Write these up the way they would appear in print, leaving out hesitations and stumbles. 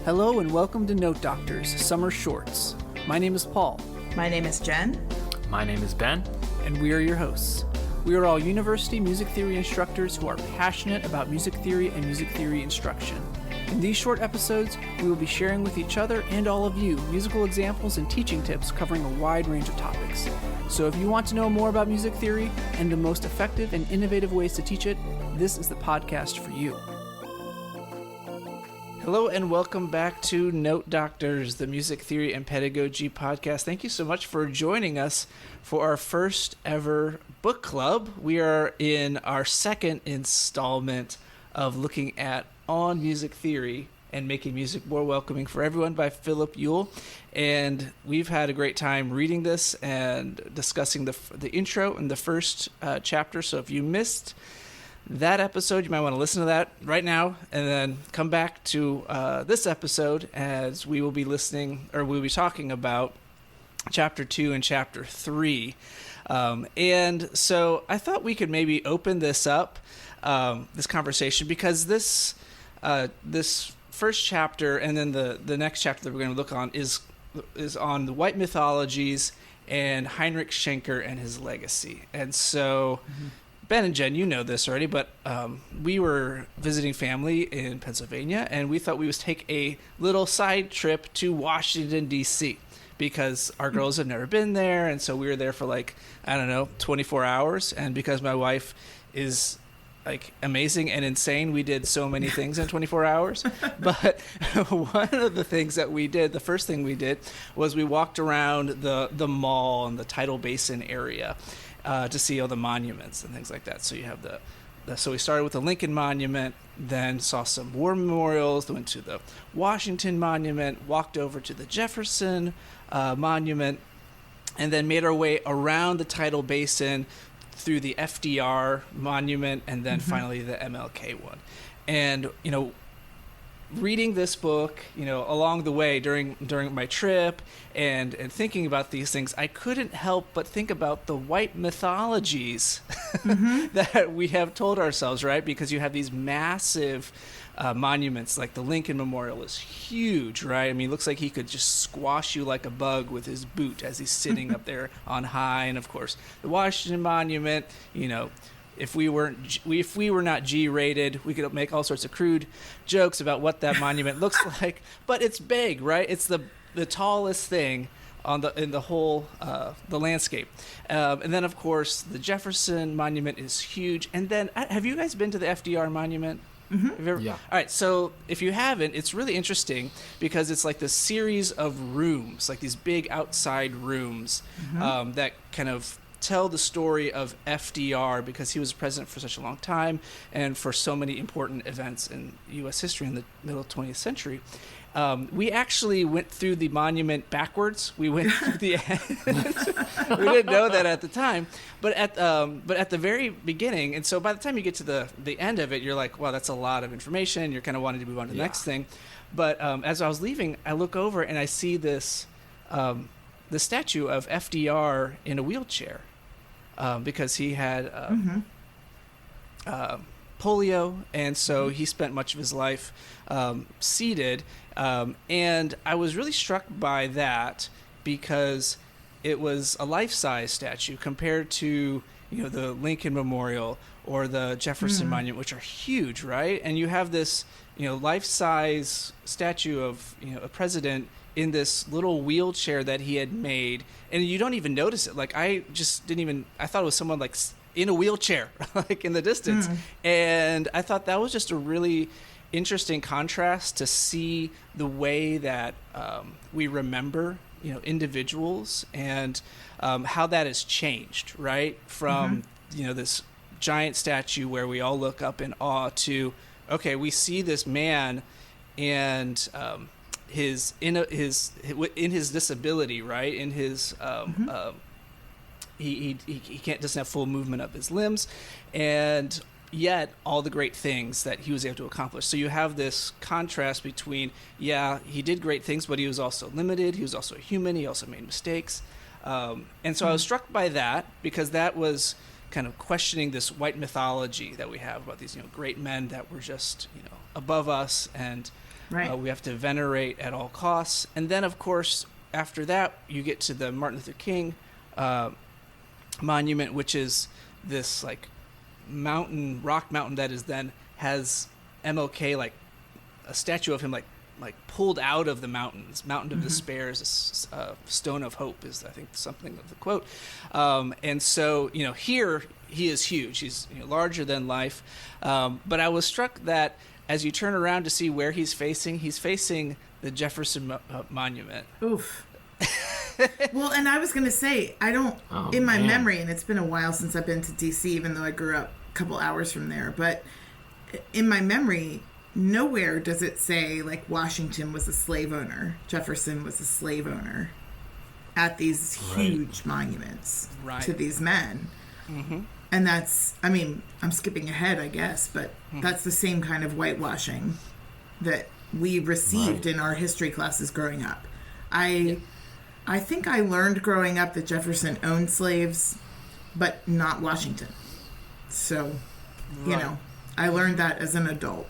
Hello and welcome to Note Doctors Summer Shorts. My name is Paul. My name is Jen. My name is Ben. And we are your hosts. We are all university music theory instructors who are passionate about music theory and music theory instruction. In these short episodes, we will be sharing with each other and all of you musical examples and teaching tips covering a wide range of topics. So if you want to know more about music theory and the most effective and innovative ways to teach it, this is the podcast for you. Hello and welcome back to Note Doctors, the music theory and pedagogy podcast. Thank you so much for joining us for our first ever book club. We are in our second installment of looking at On Music Theory and Making Music More Welcoming for Everyone by Philip Ewell. And we've had a great time reading this and discussing the intro and the first chapter. So if you missed that episode, you might want to listen to that right now and then come back to this episode as we will be we'll be talking about chapter 2 and chapter 3. And so I thought we could maybe open this up, this conversation, because this first chapter and then the next chapter that we're going to look on is on the white mythologies and Heinrich Schenker and his legacy. And so Ben and Jen, you know this already, but we were visiting family in Pennsylvania, and we thought we would take a little side trip to Washington, D.C., because our girls have never been there, and so we were there for 24 hours, and because my wife is amazing and insane, we did so many things in 24 hours. But one of the things that we did, the first thing we did, was we walked around the mall and the tidal basin area to see all the monuments and things like that. So you have so we started with the Lincoln Monument, then saw some war memorials, went to the Washington Monument, walked over to the Jefferson Monument, and then made our way around the tidal basin through the FDR Monument, and then finally the MLK one. And, reading this book, along the way during my trip and thinking about these things, I couldn't help but think about the white mythologies that we have told ourselves, right? Because you have these massive monuments, like the Lincoln Memorial is huge, right? I mean, it looks like he could just squash you like a bug with his boot as he's sitting up there on high. And of course, the Washington Monument, if we were not G-rated, we could make all sorts of crude jokes about what that monument looks like. But it's big, right? It's the tallest thing in the whole the landscape. And then, of course, the Jefferson Monument is huge. And then, have you guys been to the FDR Monument? Yeah. All right, so if you haven't, it's really interesting because it's like this series of rooms, like these big outside rooms that kind of tell the story of FDR, because he was president for such a long time and for so many important events in U.S. history in the middle 20th century. We actually went through the monument backwards. We went through the end. We didn't know that at the time, but at the very beginning, and so by the time you get to the end of it, you're like, wow, that's a lot of information. You're kind of wanting to move on to the next thing. But as I was leaving, I look over and I see this the statue of FDR in a wheelchair, because he had polio, and so he spent much of his life seated. And I was really struck by that because it was a life-size statue compared to the Lincoln Memorial or the Jefferson Monument, which are huge, right? And you have this life-size statue of a president in this little wheelchair that he had made, and you don't even notice it. I thought it was someone in a wheelchair, in the distance. And I thought that was just a really interesting contrast to see the way that we remember, individuals, and how that has changed, right? From, this giant statue where we all look up in awe to, okay, we see this man and his disability, right? In his he doesn't have full movement of his limbs, and yet all the great things that he was able to accomplish. So you have this contrast between, he did great things, but he was also limited. He was also a human. He also made mistakes. And so I was struck by that, because that was kind of questioning this white mythology that we have about these, great men that were just, above us. And Right. We have to venerate at all costs. And then, of course, after that, you get to the Martin Luther King monument, which is this like rock mountain that is then has MLK, like a statue of him like pulled out of the mountains. Mountain of Despair is a stone of hope is, I think, something of the quote. And so, here he is huge. He's larger than life. But I was struck that as you turn around to see where he's facing the Jefferson Monument. Oof. Well, and I was going to say, in my memory, and it's been a while since I've been to D.C., even though I grew up a couple hours from there, but in my memory, nowhere does it say, like, Washington was a slave owner, Jefferson was a slave owner at these huge monuments to these men. Mm-hmm. And that's, I'm skipping ahead, I guess, but that's the same kind of whitewashing that we received in our history classes growing up. I think I learned growing up that Jefferson owned slaves, but not Washington. So, I learned that as an adult.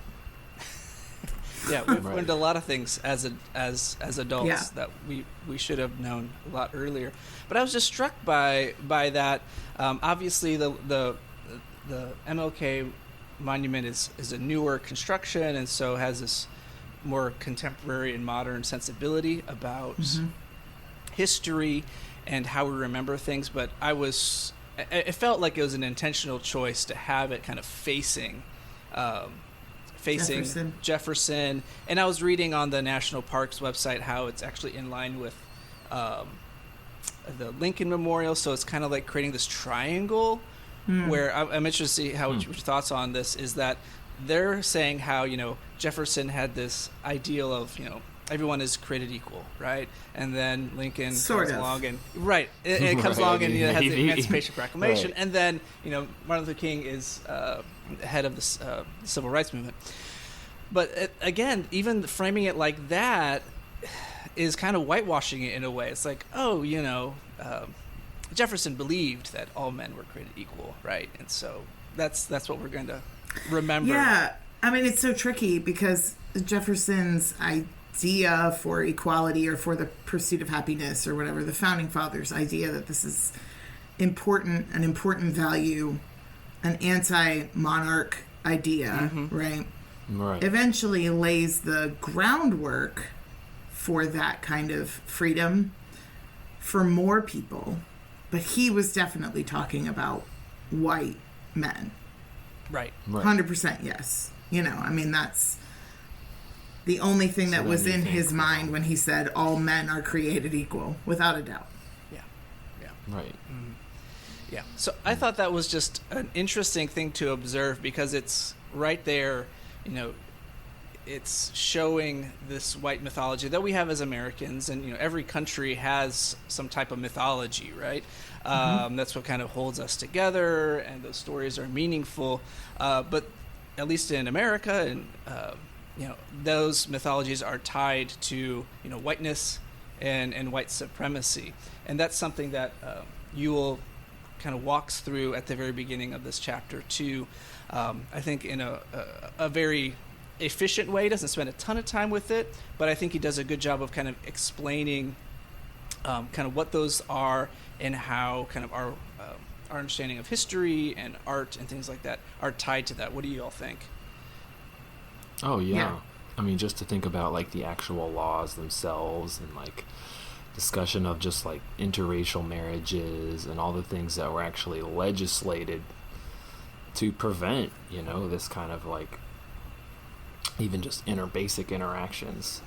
Yeah, we've learned a lot of things as adults that we should have known a lot earlier. But I was just struck by that. Obviously, the MLK monument is a newer construction, and so has this more contemporary and modern sensibility about history and how we remember things. But it felt like it was an intentional choice to have it kind of facing Jefferson. And I was reading on the National Parks website how it's actually in line with the Lincoln Memorial, so it's kind of like creating this triangle where I'm interested to see what your thoughts on this is. That they're saying how Jefferson had this ideal of everyone is created equal, right? And then Lincoln comes along and it comes along and has the Emancipation Proclamation, and then Martin Luther King is head of the civil rights movement. But again, even framing it like that is kind of whitewashing it in a way. It's like, Jefferson believed that all men were created equal, right? And so that's what we're going to remember. Yeah, it's so tricky because Jefferson's idea for equality or for the pursuit of happiness or whatever, the founding fathers' idea that this is an important value, an anti-monarch idea, right? Right. Eventually lays the groundwork for that kind of freedom for more people. But he was definitely talking about white men. Right. 100% yes. That's the only thing that was in his mind when he said all men are created equal, without a doubt. Yeah. Right. Mm-hmm. Yeah. So I thought that was just an interesting thing to observe because it's right there, it's showing this white mythology that we have as Americans, and every country has some type of mythology, right? That's what kind of holds us together, and those stories are meaningful. But at least in America, and those mythologies are tied to whiteness and white supremacy, and that's something that Ewell kind of walks through at the very beginning of this chapter too. I think in a very efficient way. He doesn't spend a ton of time with it, but I think he does a good job of kind of explaining kind of what those are and how kind of our understanding of history and art and things like that are tied to that. What do you all think? Oh yeah. Just to think about like the actual laws themselves and like discussion of just like interracial marriages and all the things that were actually legislated to prevent this kind of like even just basic interactions.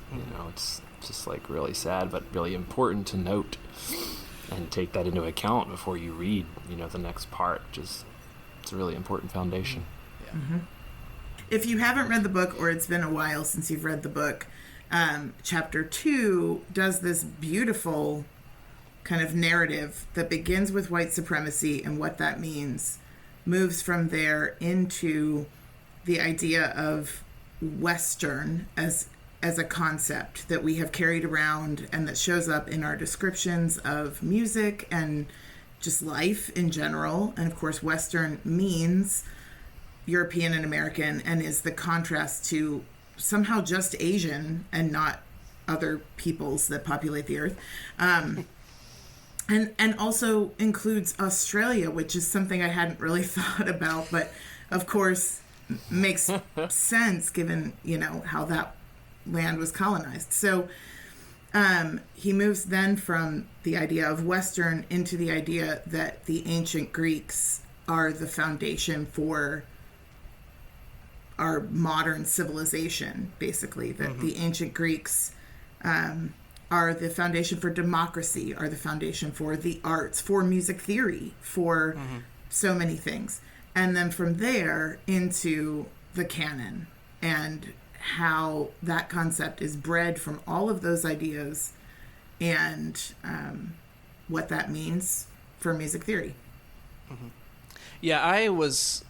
It's just like really sad but really important to note and take that into account before you read the next part. It's a really important foundation. If you haven't read the book, or it's been a while since you've read the book, chapter 2 does this beautiful kind of narrative that begins with white supremacy and what that means, moves from there into the idea of Western as a concept that we have carried around and that shows up in our descriptions of music and just life in general. And of course, Western means European and American, and is the contrast to somehow just Asian and not other peoples that populate the earth. And also includes Australia, which is something I hadn't really thought about, but of course makes sense given, how that land was colonized. So he moves then from the idea of Western into the idea that the ancient Greeks are the foundation for our modern civilization, basically. That the ancient Greeks are the foundation for democracy, are the foundation for the arts, for music theory, for so many things. And then from there into the canon and how that concept is bred from all of those ideas and what that means for music theory. Yeah, I was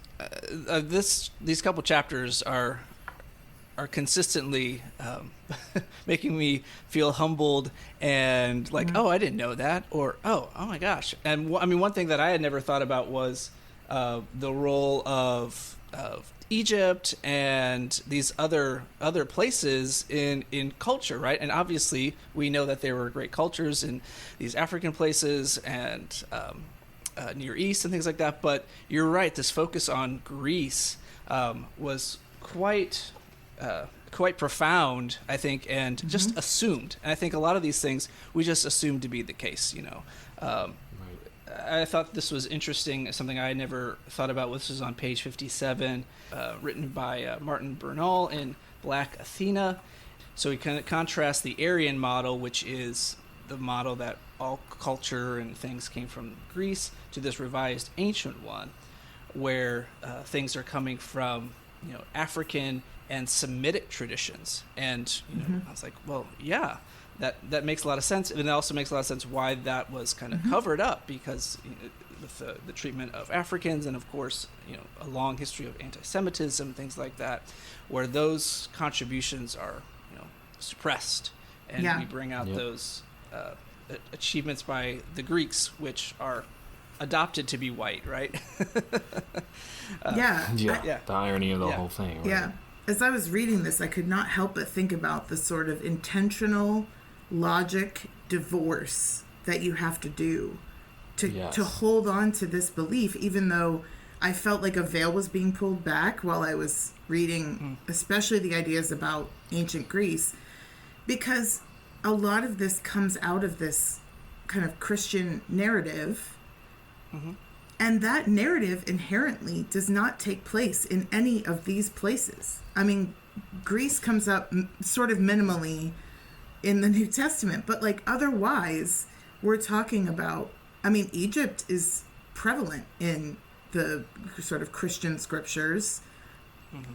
these couple chapters are consistently making me feel humbled and like, oh, I didn't know that, or oh my gosh. And one thing that I had never thought about was the role of Egypt and these other places in culture, right? And obviously we know that there were great cultures in these African places and Near East and things like that. But you're right, this focus on Greece was quite profound, I think, and just assumed. And I think a lot of these things we just assumed to be the case, I thought this was interesting, something I never thought about. This is on page 57, written by Martin Bernal in Black Athena. So we can contrast the Aryan model, which is the model that all culture and things came from Greece, to this revised ancient one, where things are coming from, African and Semitic traditions. And I was like, well, yeah. That makes a lot of sense, and it also makes a lot of sense why that was kind of covered up, because with the treatment of Africans, and of course, a long history of anti-Semitism, things like that, where those contributions are, suppressed, and we bring out those achievements by the Greeks, which are adopted to be white, right? The irony of the whole thing. Right? Yeah. As I was reading this, I could not help but think about the sort of intentional logic divorce that you have to do to hold on to this belief, even though I felt like a veil was being pulled back while I was reading, especially the ideas about ancient Greece, because a lot of this comes out of this kind of Christian narrative, and that narrative inherently does not take place in any of these places. I mean, Greece comes up sort of minimally in the New Testament, but like otherwise we're talking about, Egypt is prevalent in the sort of Christian scriptures.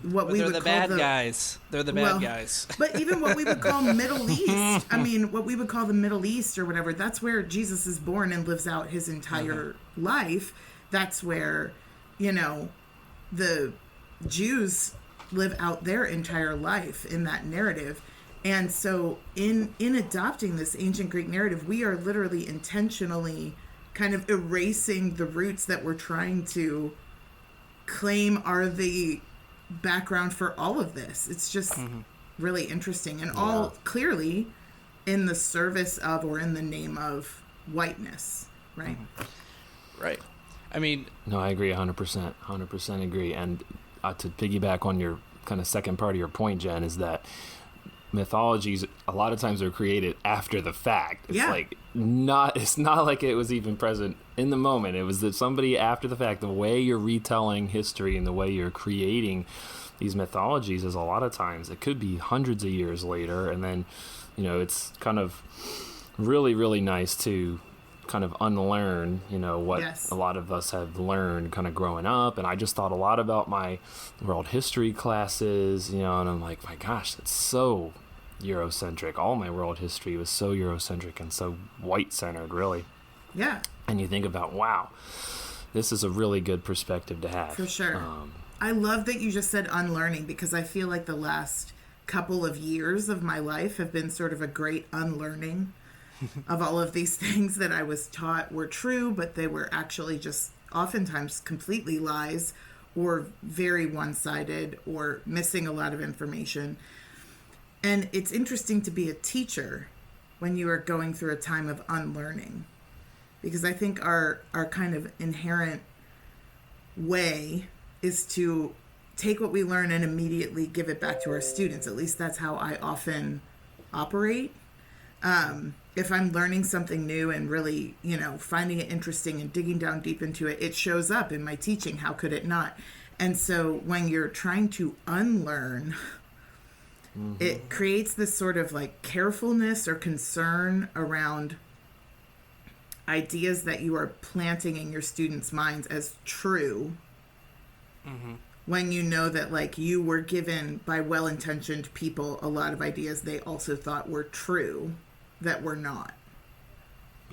What we would call bad guys. They're the bad guys. But even what we would call Middle East, what we would call the Middle East or whatever, that's where Jesus is born and lives out his entire life. That's where, the Jews live out their entire life in that narrative. And so in adopting this ancient Greek narrative, we are literally intentionally kind of erasing the roots that we're trying to claim are the background for all of this. It's just really interesting, and all clearly in the service of, or in the name of, whiteness, right? Right. No, I agree 100% agree. And to piggyback on your kind of second part of your point, Jen, is that mythologies a lot of times are created after the fact. It's not like it was even present in the moment. It was that somebody after the fact, the way you're retelling history and the way you're creating these mythologies is a lot of times it could be hundreds of years later, and then it's kind of really, really nice to kind of unlearn what a lot of us have learned kind of growing up. And I just thought a lot about my world history classes, and I'm like, my gosh, that's so Eurocentric. All my world history was so Eurocentric and so white-centered, really. Yeah. And you think about, wow, this is a really good perspective to have. For sure. I love that you just said unlearning, because I feel like the last couple of years of my life have been sort of a great unlearning of all of these things that I was taught were true, but they were actually just oftentimes completely lies, or very one-sided, or missing a lot of information. And it's interesting to be a teacher when you are going through a time of unlearning, because I think our kind of inherent way is to take what we learn and immediately give it back to our students. At least that's how I often operate. If I'm learning something new and really, finding it interesting and digging down deep into it, it shows up in my teaching. How could it not? And so when you're trying to unlearn, it creates this sort of like carefulness or concern around ideas that you are planting in your students' minds as true. When you know that, like, you were given by well-intentioned people a lot of ideas they also thought were true that were not.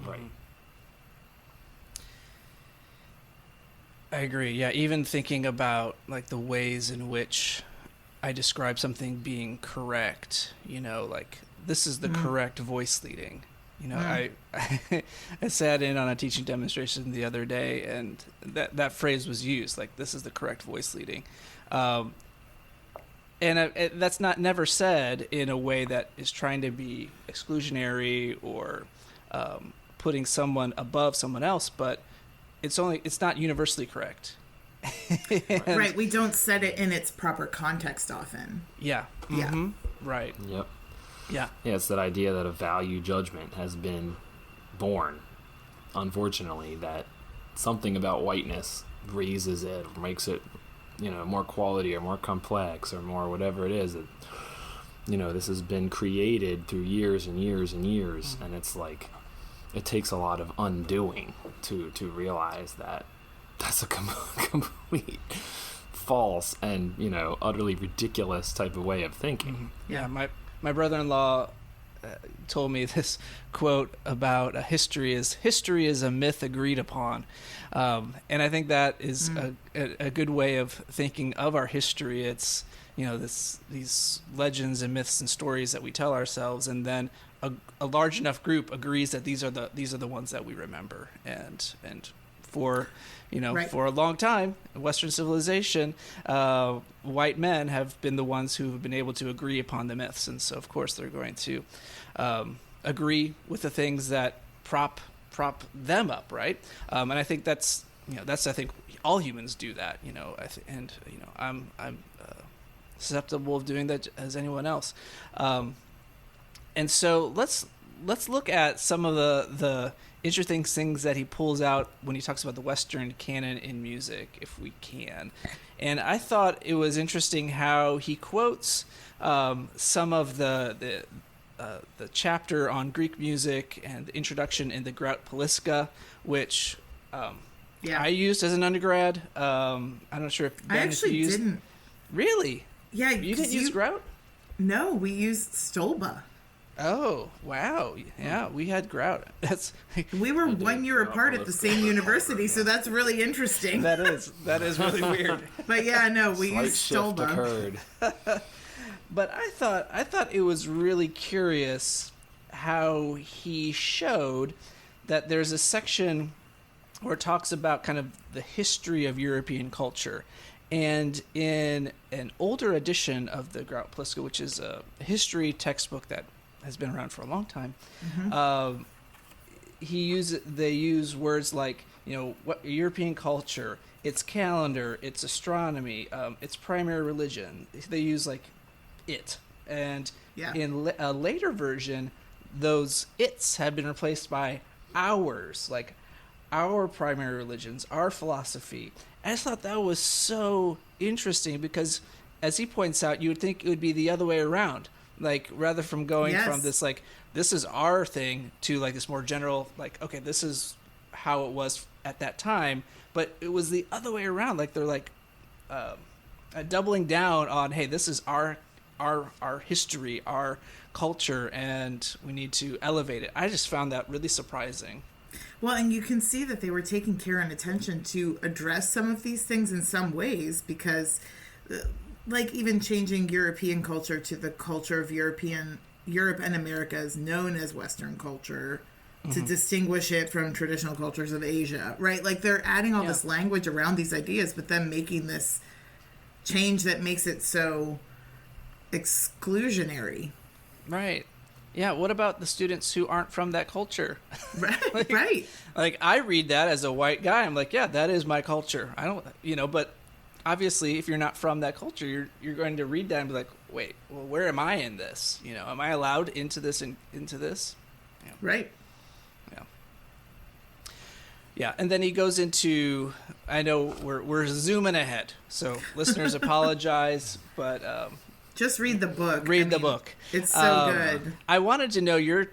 Right. I agree. Yeah, even thinking about like the ways in which I describe something being correct, like this is the correct voice leading. I sat in on a teaching demonstration the other day, and that phrase was used, like this is the correct voice leading. And that's not said in a way that is trying to be exclusionary or putting someone above someone else, but it's not universally correct. Right. We don't set it in its proper context often. Yeah. Yeah. Right. Yep. Yeah. Yeah, it's that idea that a value judgment has been born, unfortunately, that something about whiteness raises it, or makes it, more quality or more complex or more whatever it is. That, this has been created through years and years and years, and it's like it takes a lot of undoing to realize that that's a complete false and, utterly ridiculous type of way of thinking. Yeah, my brother-in-law told me this quote about history is a myth agreed upon. And I think that is a good way of thinking of our history. It's, these legends and myths and stories that we tell ourselves, and then a large enough group agrees that these are the ones that we remember. And for for a long time, Western civilization, white men have been the ones who have been able to agree upon the myths, and so of course they're going to agree with the things that prop them up, right? And I think I think all humans do that, I'm susceptible of doing that as anyone else. And so let's look at some of the interesting things that he pulls out when he talks about the Western canon in music, if we can. And I thought it was interesting how he quotes some of the chapter on Greek music and the introduction in the Grout Poliska, which I used as an undergrad. I'm not sure if Ben, I actually didn't. Really? Yeah, you didn't use Grout? No, we used Stolba. Oh, wow. Yeah, we had Grout. We were 1 year apart at the same university, so that's really interesting. That is really weird. But yeah, no, we Slight used shift Stolba. occurred. But I thought it was really curious how he showed that there's a section where it talks about kind of the history of European culture. And in an older edition of the Grout Poliska, which is a history textbook that has been around for a long time, they use words like, what European culture, its calendar, its astronomy, its primary religion. They use like it. And in a later version, those its have been replaced by ours, like our primary religions, our philosophy. I just thought that was so interesting because, as he points out, you would think it would be the other way around. Like, rather from going from this, like, this is our thing to, like, this more general, like, okay, this is how it was at that time. But it was the other way around. Like, they're, like, doubling down on, hey, this is our history, our culture, and we need to elevate it. I just found that really surprising. Well, and you can see that they were taking care and attention to address some of these things in some ways, because like even changing European culture to the culture of Europe and America is known as Western culture, to distinguish it from traditional cultures of Asia, right? Like they're adding all this language around these ideas, but then making this change that makes it so exclusionary. Right. Yeah, what about the students who aren't from that culture? Right, right. Like, I read that as a white guy. I'm like, yeah, that is my culture. I don't, but obviously, if you're not from that culture, you're going to read that and be like, wait, well, where am I in this? Am I allowed into this and into this? Yeah. Right. Yeah. Yeah, and then he goes into, I know we're zooming ahead, so listeners apologize, but just read the book. Read the book. It's so good. I wanted to know your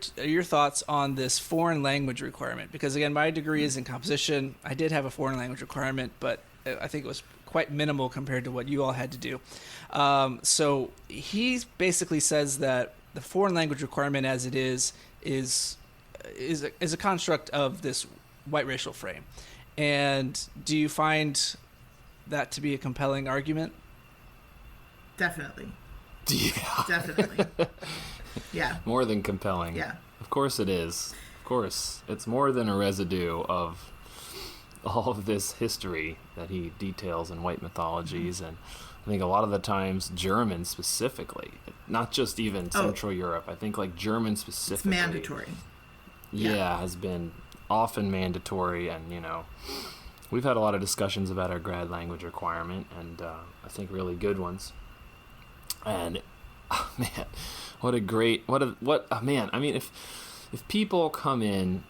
thoughts on this foreign language requirement, because again, my degree is in composition. I did have a foreign language requirement, but I think it was quite minimal compared to what you all had to do. So he basically says that the foreign language requirement, as it is a construct of this white racial frame. And do you find that to be a compelling argument? Definitely. Yeah. Definitely. Yeah. More than compelling. Yeah. Of course it is. Of course. It's more than a residue of all of this history that he details in white mythologies. And I think a lot of the times German specifically, not just even Central Europe, I think like German specifically. It's mandatory. Yeah, has been often mandatory. And, we've had a lot of discussions about our grad language requirement, and I think really good ones. And man, man. I mean, if people come in,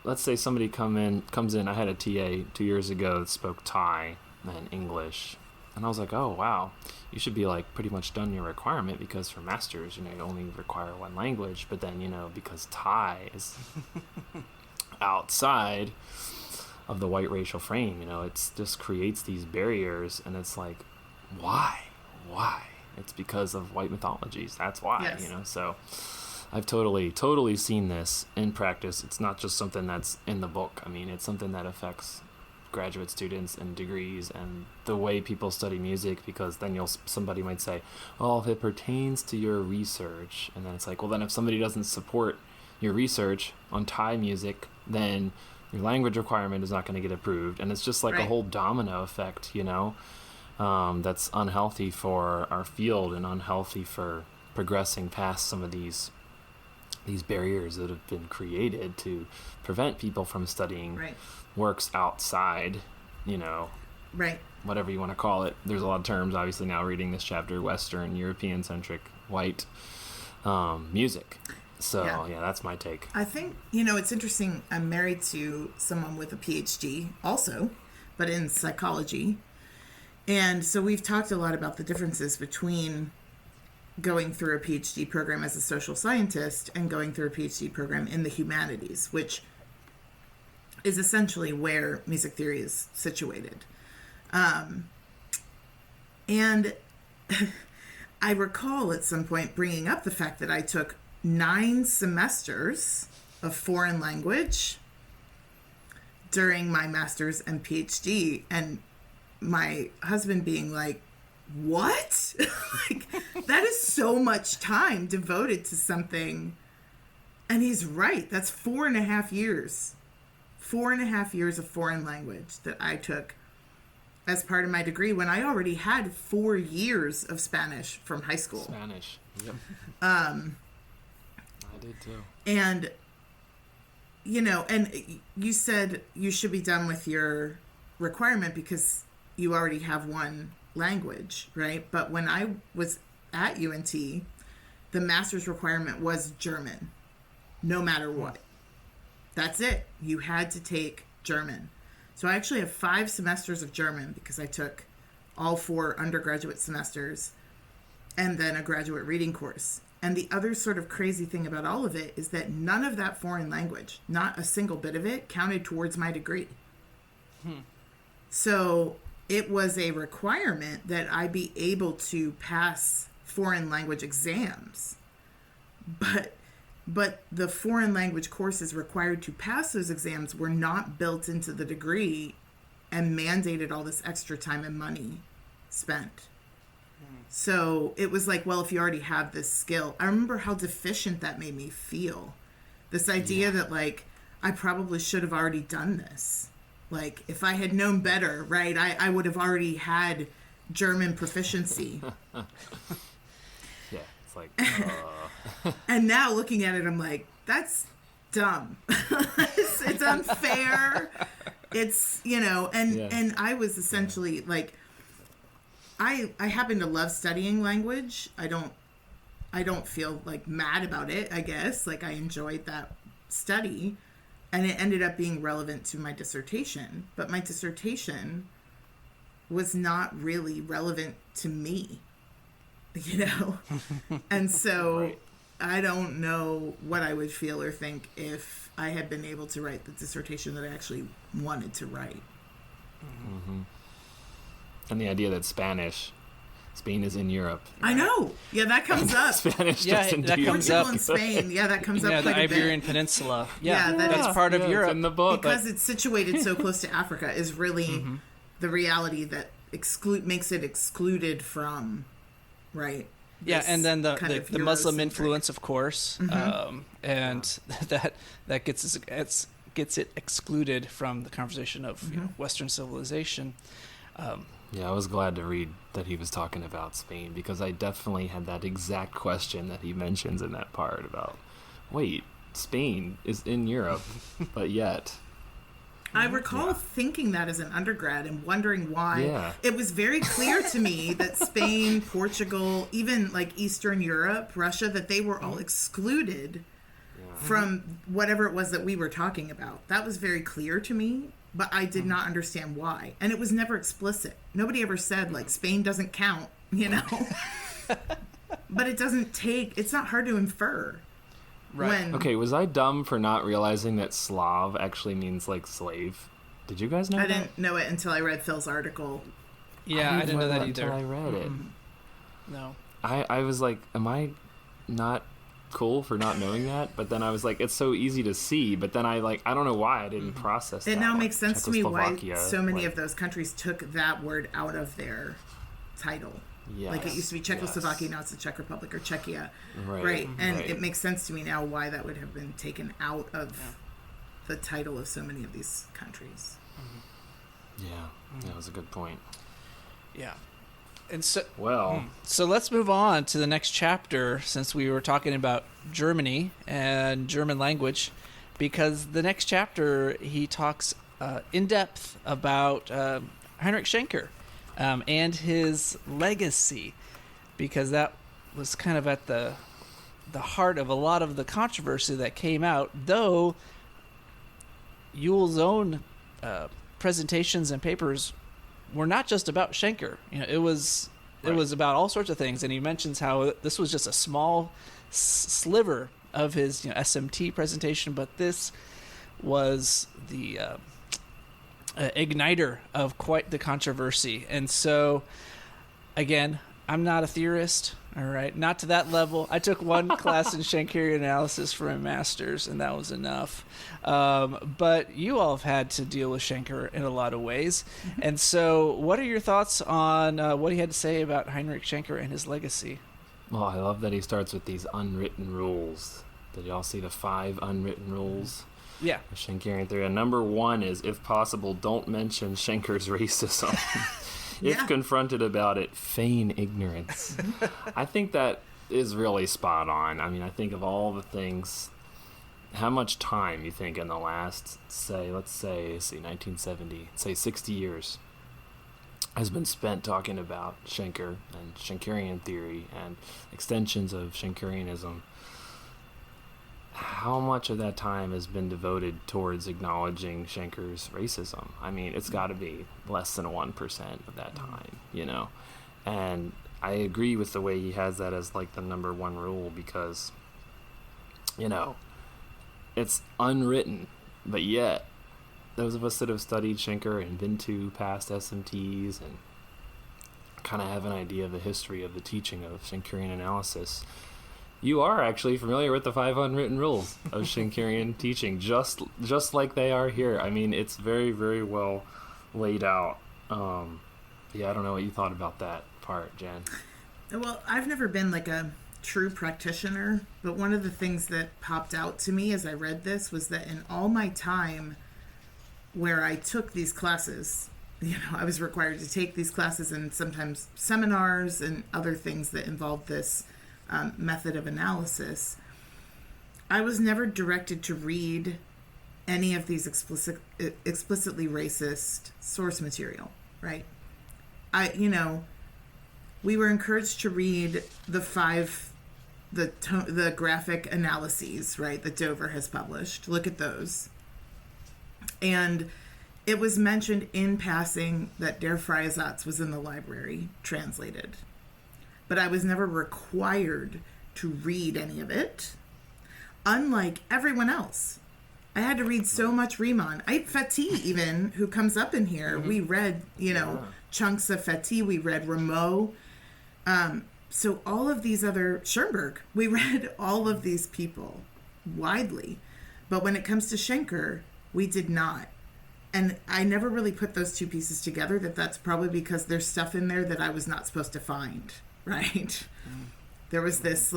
let's say somebody comes in. I had a TA 2 years ago that spoke Thai and English, and I was like, oh wow, you should be like pretty much done your requirement, because for masters, you only require one language. But then because Thai is outside of the white racial frame, it's just creates these barriers, and it's like, why? It's because of white mythologies. That's why, yes. So I've totally seen this in practice. It's not just something that's in the book. I mean, it's something that affects graduate students and degrees and the way people study music, because then somebody might say, oh, if it pertains to your research, and then it's like, well, then if somebody doesn't support your research on Thai music, then your language requirement is not going to get approved. And it's just like a whole domino effect, that's unhealthy for our field and unhealthy for progressing past some of these barriers that have been created to prevent people from studying works outside, whatever you want to call it. There's a lot of terms, obviously, now reading this chapter, Western, European-centric, white music. So, yeah, that's my take. I think, it's interesting. I'm married to someone with a PhD also, but in psychology. And so we've talked a lot about the differences between going through a PhD program as a social scientist and going through a PhD program in the humanities, which is essentially where music theory is situated. And I recall at some point bringing up the fact that I took 9 semesters of foreign language during my master's and PhD, and my husband being like, what? Like, that is so much time devoted to something. And he's right. That's 4.5 years. 4.5 years of foreign language that I took as part of my degree, when I already had 4 years of Spanish from high school. Spanish. Yep. I did too. And, and you said you should be done with your requirement because you already have one language, right? But when I was at UNT, the master's requirement was German, no matter what. That's it. You had to take German. So I actually have 5 semesters of German because I took all 4 undergraduate semesters and then a graduate reading course. And the other sort of crazy thing about all of it is that none of that foreign language, not a single bit of it, counted towards my degree. So it was a requirement that I be able to pass foreign language exams. But the foreign language courses required to pass those exams were not built into the degree and mandated all this extra time and money spent. So it was like, well, if you already have this skill, I remember how deficient that made me feel. This idea that, like, I probably should have already done this. Like, if I had known better, right, I would have already had German proficiency. Yeah, It's like, And now looking at it, I'm like, that's dumb. It's unfair. It's, and I was essentially like, I happen to love studying language. I don't feel like mad about it, I guess. Like, I enjoyed that study, and it ended up being relevant to my dissertation. But my dissertation was not really relevant to me, And so right. I don't know what I would feel or think if I had been able to write the dissertation that I actually wanted to write. Mm-hmm. And the idea that Spain is in Europe. I know. Yeah, that comes up. Spanish Yeah, doesn't that do comes Portugal up. and Spain. Yeah, that comes up Yeah, quite the a bit. Iberian Peninsula. Yeah, Yeah, that's part of it's Europe. in the book. Because it's situated so close to Africa is really the reality that makes it excluded from, right? Yeah, this and then the Muslim Eurocentric- influence, of course, and that gets it excluded from the conversation of Western civilization. Yeah, I was glad to read that he was talking about Spain, because I definitely had that exact question that he mentions in that part about, wait, Spain is in Europe, but yet... I recall thinking that as an undergrad and wondering why. Yeah. It was very clear to me that Spain, Portugal, even like Eastern Europe, Russia, that they were all excluded from whatever it was that we were talking about. That was very clear to me, but I did not understand why. And it was never explicit. Nobody ever said, like, Spain doesn't count, But it's not hard to infer. Right. Okay, was I dumb for not realizing that Slav actually means, like, slave? Did you guys know I that? didn't know it until I read Phil's article. Yeah, I didn't know that either. Until I read it. No. I was like, am I not cool for not knowing that? But then I was like, it's so easy to see. But then I don't know why I didn't process that. It now like, makes sense to me why Czechoslovakia, so many like, of those countries took that word out of their title. yes, Like, it used to be Czechoslovakia, yes. now it's the Czech Republic or Czechia. Right. And right. it makes sense to me now why that would have been taken out of the title of so many of these countries. Yeah, that was a good point. Yeah. And so, Well, so let's move on to the next chapter, since we were talking about Germany and German language, because the next chapter he talks in depth about Heinrich Schenker and his legacy, because that was kind of at the heart of a lot of the controversy that came out, though Ewell's own presentations and papers were not just about Schenker. It was about all sorts of things, and he mentions how this was just a small sliver of his SMT presentation, but this was the igniter of quite the controversy. And so, again, I'm not a theorist, all right, not to that level. I took one class in Schenkerian analysis for my master's, and that was enough. But you all have had to deal with Schenker in a lot of ways. And so what are your thoughts on what he had to say about Heinrich Schenker and his legacy? well, I love that he starts with these unwritten rules. Did y'all see the 5 unwritten rules? Yeah. of Schenkerian theory? And number 1 is, if possible, don't mention Schenker's racism. If Yeah. confronted about it, feign ignorance. I think that is really spot on. I mean, I think of all the things, how much time you think in the last, let's say 1970, say 60 years, has been spent talking about Schenker and Schenkerian theory and extensions of Schenkerianism. How much of that time has been devoted towards acknowledging Schenker's racism? I mean, it's got to be less than 1% of that time, And I agree with the way he has that as like the number 1 rule, because, it's unwritten, but yet those of us that have studied Schenker and been to past SMTs and kind of have an idea of the history of the teaching of Schenkerian analysis, you are actually familiar with the 5 unwritten rules of Schenkerian teaching, just like they are here. I mean, it's very, very well laid out. Yeah, I don't know what you thought about that part, Jen. Well, I've never been like a true practitioner, but one of the things that popped out to me as I read this was that in all my time where I took these classes, I was required to take these classes and sometimes seminars and other things that involved this method of analysis, I was never directed to read any of these explicitly racist source material, right? We were encouraged to read the graphic analyses, right, that Dover has published. Look at those. And it was mentioned in passing that Der Freie Satz was in the library, translated. But I was never required to read any of it, unlike everyone else. I had to read so much Riemann. Fatih, even, who comes up in here, we read, chunks of Fatih. We read Rameau. So all of these other, Schoenberg, we read all of these people widely. But when it comes to Schenker, we did not. And I never really put those two pieces together, that's probably because there's stuff in there that I was not supposed to find, right? There was this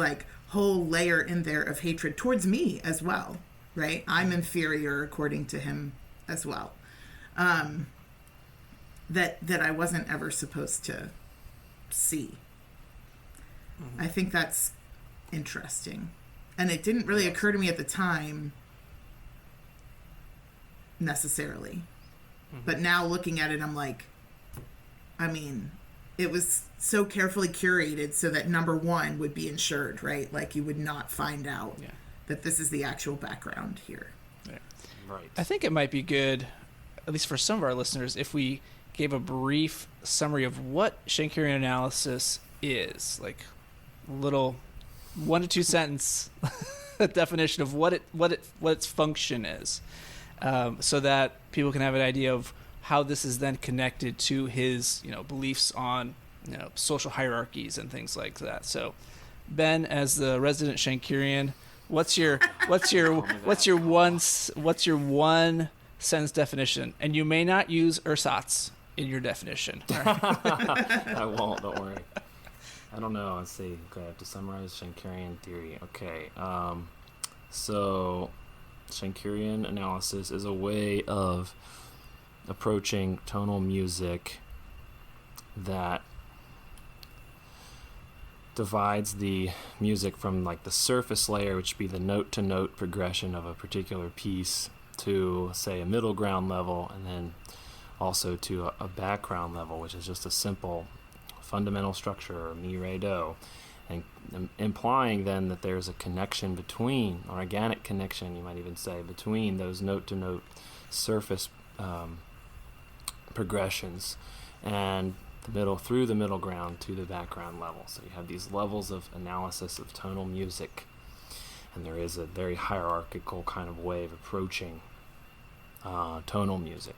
whole layer in there of hatred towards me as well, right? I'm inferior according to him as well. That I wasn't ever supposed to see. I think that's interesting. And it didn't really occur to me at the time necessarily. But now looking at it, I'm like, it was so carefully curated so that number one would be ensured, right? You would not find out that this is the actual background here. Yeah. Right. I think it might be good, at least for some of our listeners, if we gave a brief summary of what Schenkerian analysis is, little 1 to 2 sentence definition of what its function is, so that people can have an idea of how this is then connected to his beliefs on social hierarchies and things like that. So, Ben, as the resident Schenkerian, what's your one sentence definition? And you may not use ersatz in your definition. I won't. Don't worry. I don't know. Let's see. Okay, I have to summarize Schenkerian theory. Okay. So Schenkerian analysis is a way of approaching tonal music that divides the music from the surface layer, which would be the note-to-note progression of a particular piece, to, say, a middle ground level, and then also to a background level, which is just a simple fundamental structure, or mi, re, do, and implying then that there's a connection between, or organic connection, you might even say, between those note-to-note surface progressions and through the middle ground to the background level. So you have these levels of analysis of tonal music, and there is a very hierarchical kind of way of approaching tonal music.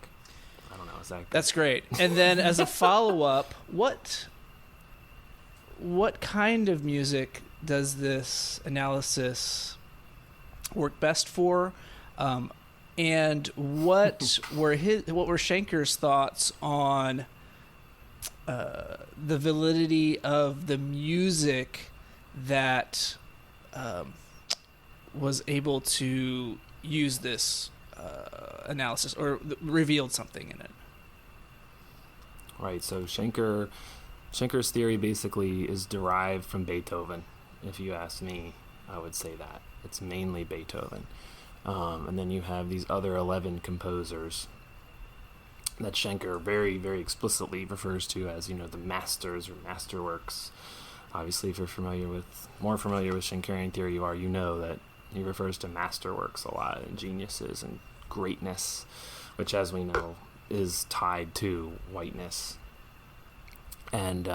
I don't know, is that good? That's great. And then as a follow-up, what kind of music does this analysis work best for? And what were Schenker's thoughts on the validity of the music that was able to use this analysis, or revealed something in it? Right. So Schenker's theory basically is derived from Beethoven. If you ask me, I would say that it's mainly Beethoven. And then you have these other 11 composers that Schenker very, very explicitly refers to as, the masters or masterworks. Obviously, if you're more familiar with Schenkerian theory, you know that he refers to masterworks a lot, and geniuses and greatness, which, as we know, is tied to whiteness. And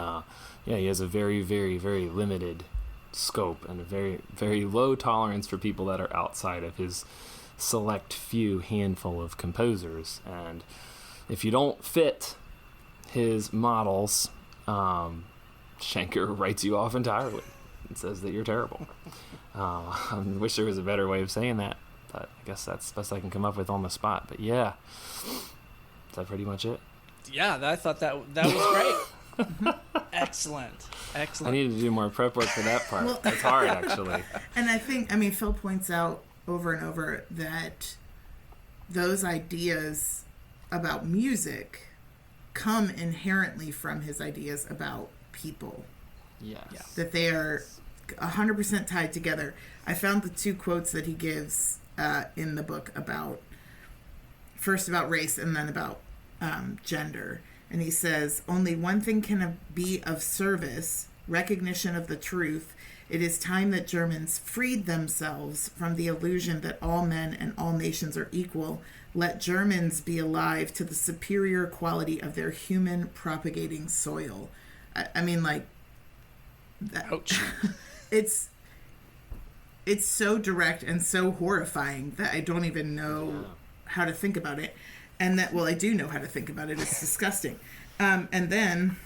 he has a very, very, very limited scope and a very, very low tolerance for people that are outside of his select few handful of composers. And if you don't fit his models, Schenker writes you off entirely and says that you're terrible. I wish there was a better way of saying that, but I guess that's the best I can come up with on the spot. But yeah, is that pretty much it? Yeah, I thought that was great. Excellent. I need to do more prep work for that part. Well, it's hard, actually. And I think, Phil points out over and over that those ideas about music come inherently from his ideas about people. Yes. Yeah. That they are 100% tied together. I found the two quotes that he gives in the book first about race and then about gender. And he says, only one thing can be of service, recognition of the truth. It is time that Germans freed themselves from the illusion that all men and all nations are equal. Let Germans be alive to the superior quality of their human propagating soil. I mean, like, that, ouch. It's so direct and so horrifying that I don't even know how to think about it. And that, well, I do know how to think about it. It's disgusting. And then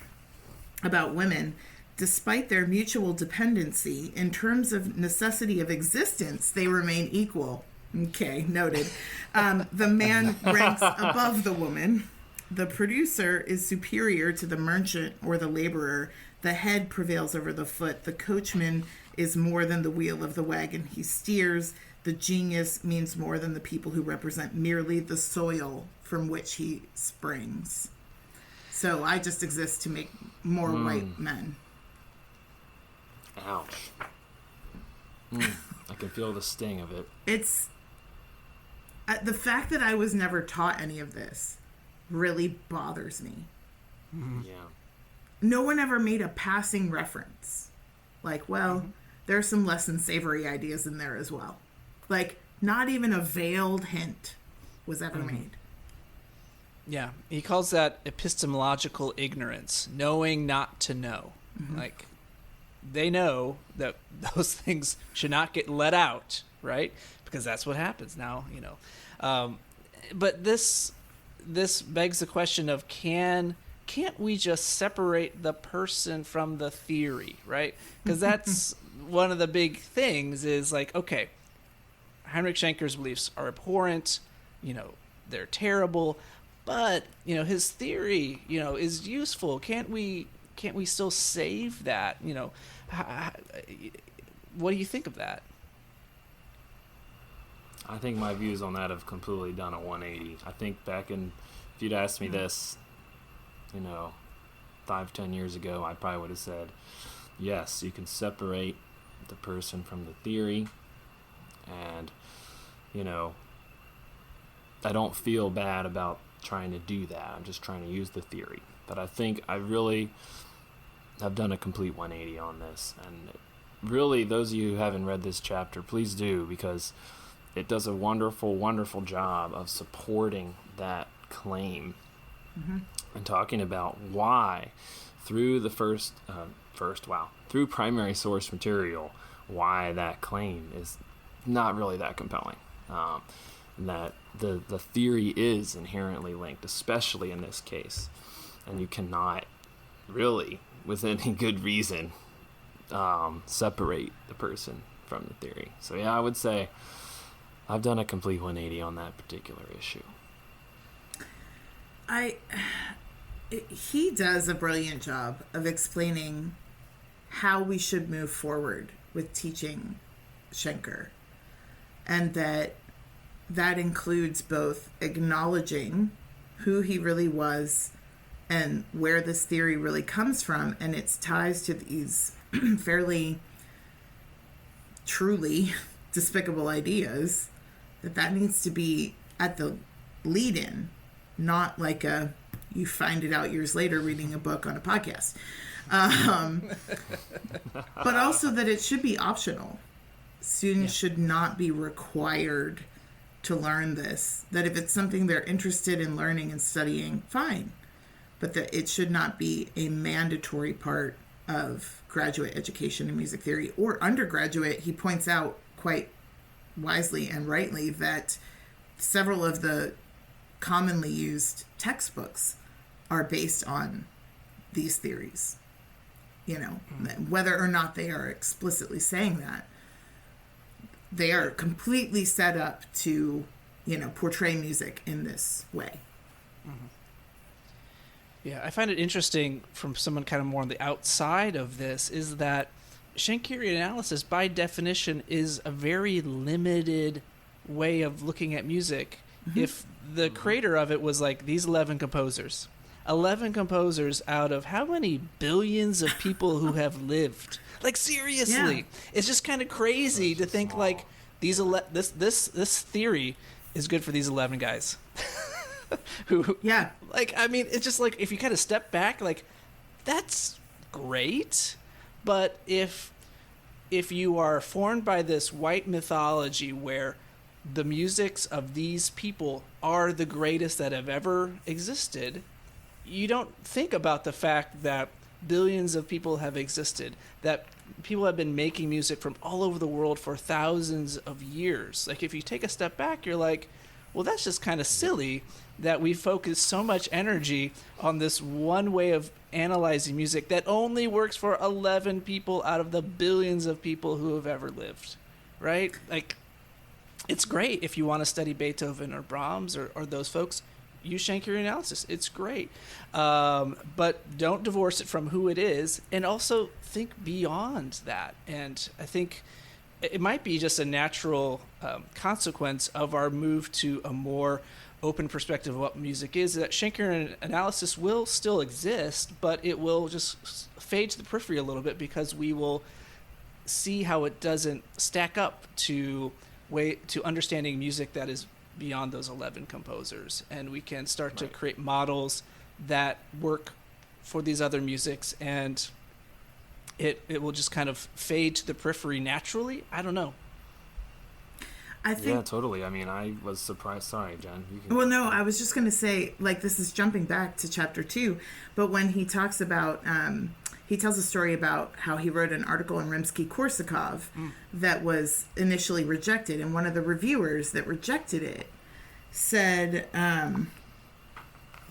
about women, despite their mutual dependency, in terms of necessity of existence, they remain equal. Okay, noted. The man ranks above the woman. The producer is superior to the merchant or the laborer. The head prevails over the foot. The coachman is more than the wheel of the wagon he steers. The genius means more than the people who represent merely the soil from which he springs. So I just exist to make more white men. Ouch. I can feel the sting of it. It's the fact that I was never taught any of this really bothers me. Yeah. No one ever made a passing reference. Like, well, there's some less than savory ideas in there as well. Like, not even a veiled hint was ever made. Yeah, he calls that epistemological ignorance, knowing not to know. Like, they know that those things should not get let out, right? Because that's what happens now, you know. But this begs the question of can't we just separate the person from the theory, right? Because that's one of the big things is like, okay, Heinrich Schenker's beliefs are abhorrent, you know, they're terrible, but, you know, his theory, you know, is useful. Can't we still save that? You know, what do you think of that? I think my views on that have completely done a 180. I think if you'd asked me this, you know, 5-10 years ago, I probably would have said, yes, you can separate the person from the theory. And, you know, I don't feel bad about trying to do that. I'm just trying to use the theory. But I think I really have done a complete 180 on this. And really, those of you who haven't read this chapter, please do, because it does a wonderful, wonderful job of supporting that claim and talking about why through the through primary source material, why that claim is not really that compelling. That the theory is inherently linked, especially in this case, and you cannot really, with any good reason, separate the person from the theory. So yeah, I would say I've done a complete 180 on that particular issue. He does a brilliant job of explaining how we should move forward with teaching Schenker, and that includes both acknowledging who he really was and where this theory really comes from, and its ties to these fairly truly despicable ideas, that needs to be at the lead-in, not like you find it out years later reading a book on a podcast. But also that it should be optional. Students should not be required to learn this. That if it's something they're interested in learning and studying, fine. But that it should not be a mandatory part of graduate education in music theory or undergraduate. He points out quite wisely and rightly that several of the commonly used textbooks are based on these theories. You know, whether or not they are explicitly saying that, they are completely set up to, you know, portray music in this way. Yeah, I find it interesting from someone kind of more on the outside of this is that Schenkerian analysis, by definition, is a very limited way of looking at music. If the creator of it was like these 11 composers, 11 composers out of how many billions of people who have lived? Like, seriously. Yeah. It's just kind of crazy to think, like, this theory is good for these 11 guys. Who, yeah. Like, I mean, it's just like, if you kind of step back, like, that's great. But if you are formed by this white mythology where the musics of these people are the greatest that have ever existed, you don't think about the fact that billions of people have existed, that people have been making music from all over the world for thousands of years. Like, if you take a step back, you're like, well, that's just kind of silly that we focus so much energy on this one way of analyzing music that only works for 11 people out of the billions of people who have ever lived, right? Like, it's great if you want to study Beethoven or Brahms or those folks. Use Schenkerian analysis. It's great. But don't divorce it from who it is, and also think beyond that. And I think it might be just a natural consequence of our move to a more open perspective of what music is, that Schenkerian analysis will still exist, but it will just fade to the periphery a little bit because we will see how it doesn't stack up to understanding music that is beyond those 11 composers, and we can start to create models that work for these other musics, and it will just kind of fade to the periphery naturally. I don't know. I think, yeah, totally. I mean, I was surprised. Sorry, Jen. Well, no, I was just going to say, like, this is jumping back to chapter 2, but when he talks about, he tells a story about how he wrote an article in Rimsky-Korsakov that was initially rejected, and one of the reviewers that rejected it said...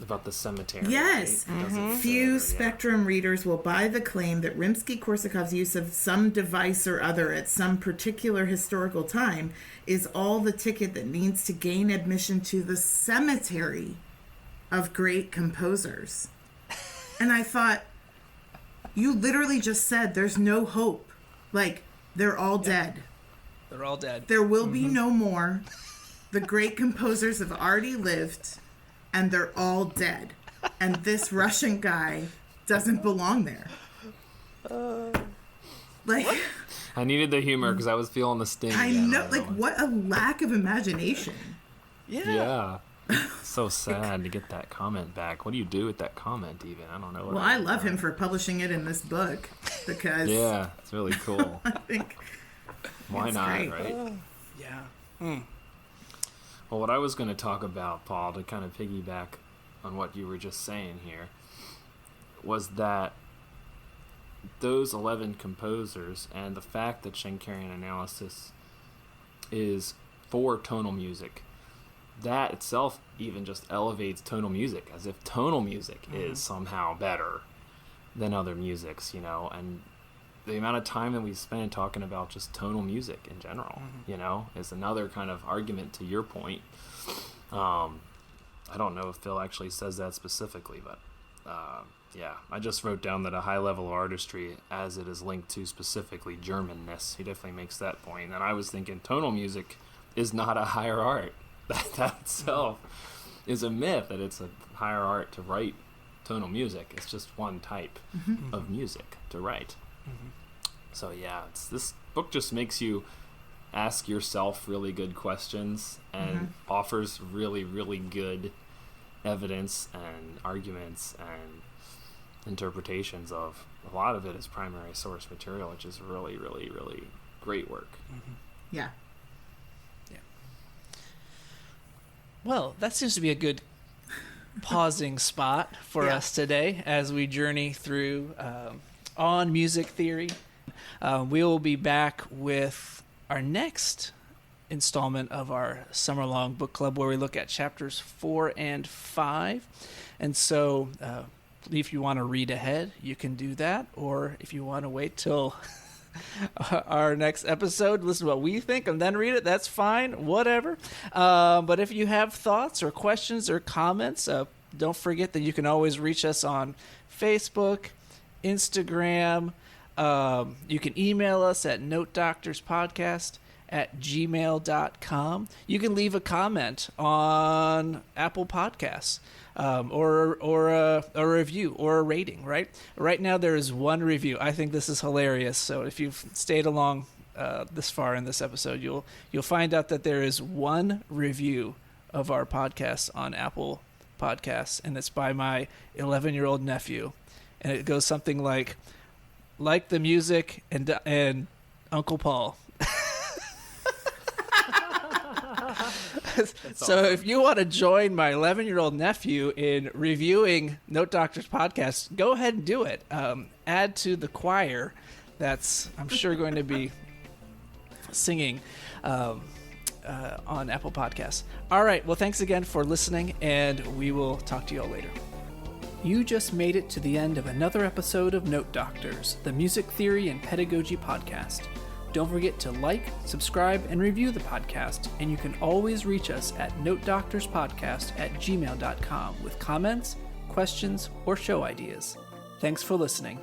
about the cemetery. Yes. Right? Mm-hmm. Few Spectrum readers will buy the claim that Rimsky-Korsakov's use of some device or other at some particular historical time is all the ticket that needs to gain admission to the cemetery of great composers. And I thought, you literally just said there's no hope. Like, they're all dead. They're all dead. There will be no more. The great composers have already lived, and they're all dead. And this Russian guy doesn't belong there. Like, what? I needed the humor because I was feeling the sting. I know, like, what a lack of imagination. Yeah. So sad to get that comment back. What do you do with that comment, even? I don't know. Well, I love him for publishing it in this book because... yeah, it's really cool. I think... Why not, great. Right? Yeah. Well, what I was going to talk about, Paul, to kind of piggyback on what you were just saying here, was that those 11 composers and the fact that Schenkerian analysis is for tonal music, that itself even just elevates tonal music, as if tonal music is somehow better than other musics, you know, and the amount of time that we spend talking about just tonal music in general, you know, is another kind of argument to your point. I don't know if Phil actually says that specifically, but yeah, I just wrote down that a high level of artistry, as it is linked to specifically Germanness, he definitely makes that point. And I was thinking tonal music is not a higher art. That itself is a myth, that it's a higher art to write tonal music. It's just one type of music to write. So yeah, this book just makes you ask yourself really good questions and offers really, really good evidence and arguments and interpretations of a lot of it is primary source material, which is really, really, really great work. Yeah. Well, that seems to be a good pausing spot for us today as we journey through on music theory. We will be back with our next installment of our summer-long book club, where we look at chapters 4 and 5. And so if you want to read ahead, you can do that. Or if you want to wait till our next episode, listen to what we think, and then read it, that's fine, whatever. But if you have thoughts or questions or comments, don't forget that you can always reach us on Facebook, Instagram. You can email us at notedoctorspodcast@gmail.com. You can leave a comment on Apple Podcasts. or a review or a rating. Right now there is one review. I think this is hilarious. So if you've stayed along this far in this episode, you'll find out that there is one review of our podcast on Apple Podcasts, and it's by my 11-year-old nephew, and it goes something like the music and Uncle Paul. So awesome. If you want to join my 11-year-old nephew in reviewing Note Doctors podcast, go ahead and do it. Add to the choir that's, I'm sure, going to be singing on Apple Podcasts. All right. Well, thanks again for listening, and we will talk to you all later. You just made it to the end of another episode of Note Doctors, the music theory and pedagogy podcast. Don't forget to like, subscribe, and review the podcast, and you can always reach us at notedoctorspodcast@gmail.com with comments, questions, or show ideas. Thanks for listening.